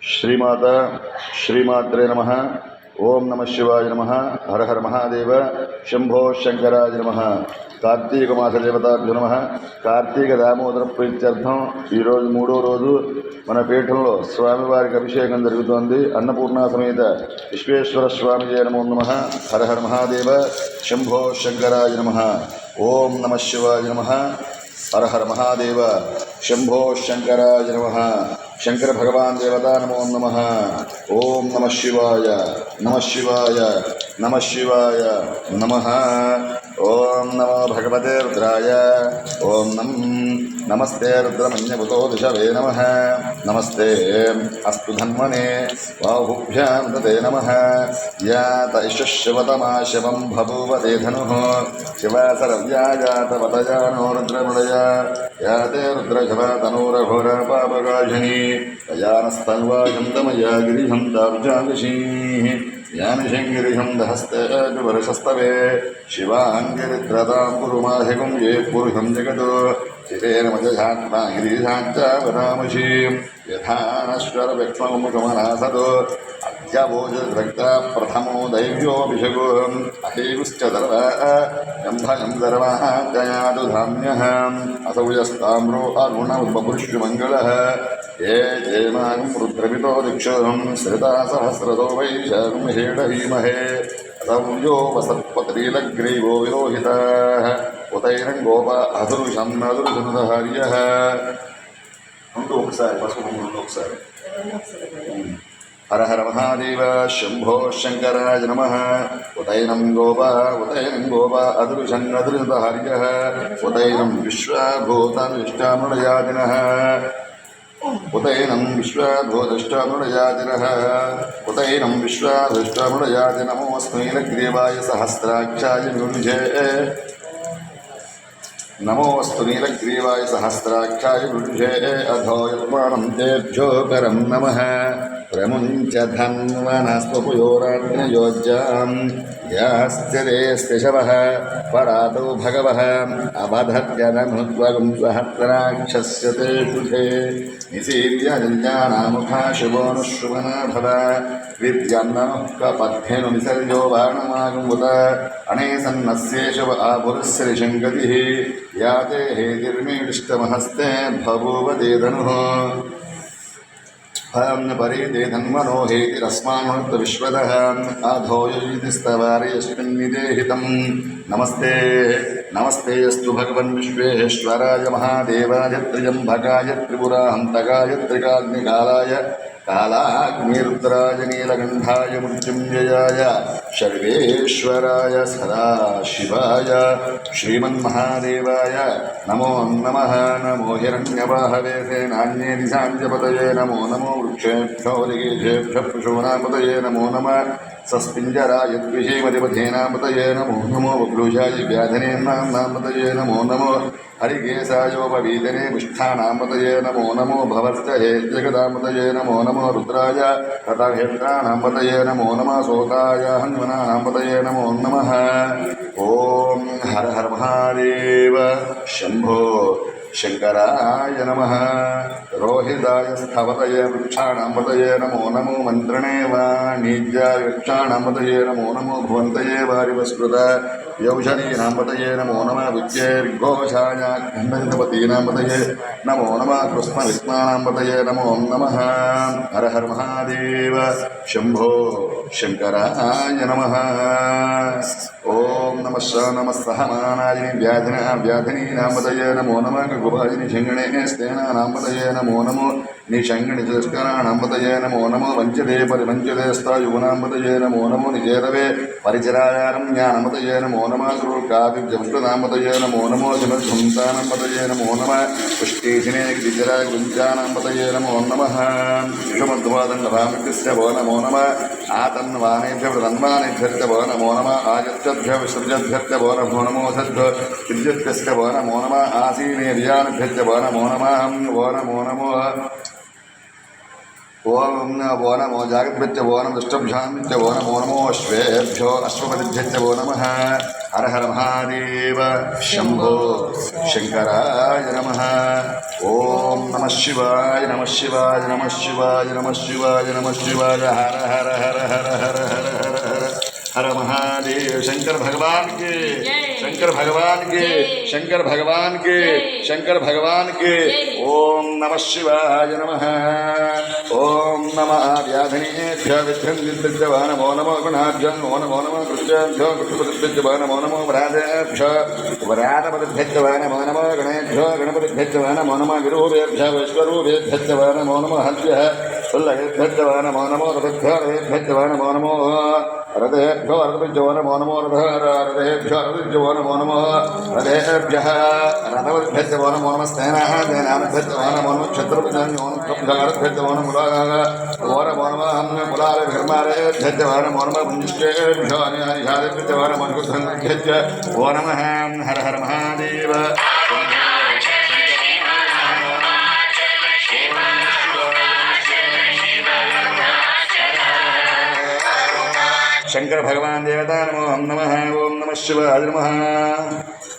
श्रीमात श्रीमात्रे नमः। ओं नमः शिवाय नमः। हर हर महादेव। शंभो शंकराय नमः। कार्तीक मास देवताभ्यो नमः। कार्तीक दामोदर प्रीत्यर्थం ఈ రోజు మూడో రోజు మన పీఠంలో స్వామివారికి అభిషేకం జరుగుతోంది. అన్నపూర్ణ సమేత విశ్వేశ్వర స్వామిజే నమో నమః. హర హర మహాదేవ. శంభో శంకరాయ నమః. ఓం నమః శివాయ నమః. हर हर महादेव. शंभो शंकराय नमः. शंकर भगवान देवता नमो नमः. ओम नमः शिवाय नमः शिवाय नमः शिवाय नमः. ओम नमो भगवते रुद्राय. ओम नमस्ते रुद्रमन्यभूतो दिशवे नमः. नमस्ते अस्तु धन्वने बाहुभ्यां तते नमः. यात शिवतमा शिवं बभूवते धनुः शिवासरव्याजातवतजानो रुद्रमुदय याते रुद्रशवा तनूरघोरा पापकाशिनी तयानस्तन्वाजं तमया गिरिहं तावजागशीः यानिशङ्गिरिहं दहस्ते वर्षस्तवे शिवाङ्गिरिद्रतां कुरुमाधिकं ये पुरुषं जगतो चितेन मजझात्मा गिरिशाच्चावरामशीं यथा नश्वरव्यक्ष्ममुखमनासतो अद्यावोजद्रक्ता प्रथमो दैव्योऽभिषगो अहेगुश्च दर्वा गम्भयं दर्वाः जयातु धाम्यः असौ यस्ताम्रो अरुणबपुष्यमङ्गलः ये जयमानं रुद्रपितो दिक्षं श्रिता सहस्रतो वैशाखं हेडहीमहे असौ यो वसत्पत्रीलग्रीवो विरोहिताः उतैरङ्गोप अधुरुषं नदुरुषनुदहार्यः हर हर महादेव. शंभो शंकराय नमः. उतैनं गोप अदृशन्नदृशतहार्यः उतैनं विश्वाभूतानिष्टामृडयादिनः उतैनं विश्वाभूतिष्ठामृडयादिनः उतैनं विश्वाधिष्ठामृडयादि नमोऽस्मै नीलग्रीवाय सहस्राक्षाय विरुजे नमोऽस्तु नीलग्रीवाय सहस्राक्षाय विरुजे अधो यत्मानं तेभ्यो करं नमः. प्रमुञ्च धन्वनस्वपुयोराग्नयोज्यां यास्तिरेस्तिशवः परातो भगवः अवधत्यनमुद्वगं सहस्राक्षस्य ते शुभे निसीर्य जल्यानामुखा शिवोऽनुश्रुवना भव विद्यान्नमुक्कपथ्येनु विसर्जो बाणमागमुत अनेसन्नस्येषव आपुरस्यरिशङ्गतिः याते हेतिर्मीडिष्टमहस्ते बभूव ते धनुः परे ते धन्वनो हेतिरस्मान्मृत विश्वतः अधो यजितिस्तवार्यस्मिन्निदेहितं नमस्ते नमस्ते अस्तु भगवन् विश्वेश्वराय महादेवाय त्र्यम्बकाय त्रिपुराहन्तकाय त्रिकाग्निकालाय कालाग्निरुद्राय नीलकण्ठाय मृत्युञ्जयाय सर्वेश्वराय सदाशिवाय श्रीमन्महादेवाय नमो नमः. नमो हिरण्यवाहवे सेनान्ये दिशाञ्जपतये नमो नमो वृक्षेभ्यो लिगेभ्यः पशूनापतये नमो नमः. सस्पिञ्जराय द्विषीमतिपथेनापतये नमो नमो वक्लूषाय व्याधिनेनापतये नमो नमो हरिकेशायोपवीतने पुष्ठानापतये नमो नमो भवर्तये जगदापतये नमो नमो रुद्राय तथाहेत्राणापतये नमो नमः. सोताय हन्वनापतये नमो नमः. ओम हर हर महादेव. शंभो शंकराय नमः. रोहिताय स्थवतये वृक्षाणापतये नमो नमो. मन्त्रणे वाणिज्याय वृक्षाणापतये नमो नमो. भुवन्तये वारिवस्कृत यौषधीनापतये नमो नमः. विद्येर्घोषाय खण्डपतीनापतये नमो नमः. कृष्णविष्णानापतये नमो नमः. हर हर महादेव. शंभो शंकराय नमः. ओम नमः सहमानायिनि व्याधिनीनापतये नमो नमः. गुभाजिनि शङ्गणे स्तेनानापतये नमो नमो. निशङ्गणि तिरस्कराणापतये नमो नमो. वञ्चते परिवञ्चते स्थायुगुणापतये नमो नमो. निजेतवे परिचरायारं ज्ञानपतये नमो नमः. सुरकाभिव्यपुष्टनापतये नमो नमो. शिवध्वंसानापतये नमो नमः. पुष्टीशिने गिरिजराय गुञ्जानापतये नमो नमः. विषमध्वादण्डभामिकृस्य भो नमो नमः. आतन्वानेभ्य प्रतन्वानेभ्यश्च भो नमो नमः. आगच्छद्भ्य विसृजद्भ्यश्च भो नमो सद्भ्य विद्युत्कश्च भो नमो नमः. आसीनेर्यानुभ्यश्च भो नमो नमः. भो नमो नमो. ఓం ఓ నమో జాగ్రత్త ఓ నమ దుష్టభ్యామిత్య ఓ నమో అశ్వేభ్యో అశ్వపతిభ్యత్య ఓ నమ హర హర మహాదేవ శంభో శంకరాయ నమ ఓం నమ శివాయ నమ శివాయ నమ శివాయ నమ శివాయ నమ శివాయ హర హర హర హర హర హర హర హర हर महादेव शंकर भगवान के शंकर भगवान के शंकर भगवान के शंकर भगवान के ओम नमः शिवाय नमः ओम नमः व्याधिनेभ्य विघ्ननिर्विघ्नवा नमो नमो गुणाभ्यो नमो नमो कृत्याभ्यो कृष्णपतिभ्यो नमो नमो व्रातेभ्यो व्रातपतिभ्यो नमो नमो गणेभ्यो गणपतिभ्यो नमो नमो विरूपेभ्यो विश्वरूपेभ्यो नमो नमो हद्भ्यः उल्लघेभ्यो नमो नमो रथेभ्यो नमो नमो रथेभ्यो रथभ्यो नमो नमो रथेभ्यो रथभ्यो नमो नमो रथेभ्यः रथवद्भ्यो नमो नमः स्तेनाभ्यो नमो नमः क्षत्रभ्यो नमो नमः मुलालभिर्मालेभ्यो नमो नमः पुञ्जिष्टेभ्यो अनिहारेभ्यो नमो नमः हर हर महादेव शंकर भगवान देवता नमो नमः ओम नमः शिवाय नमः।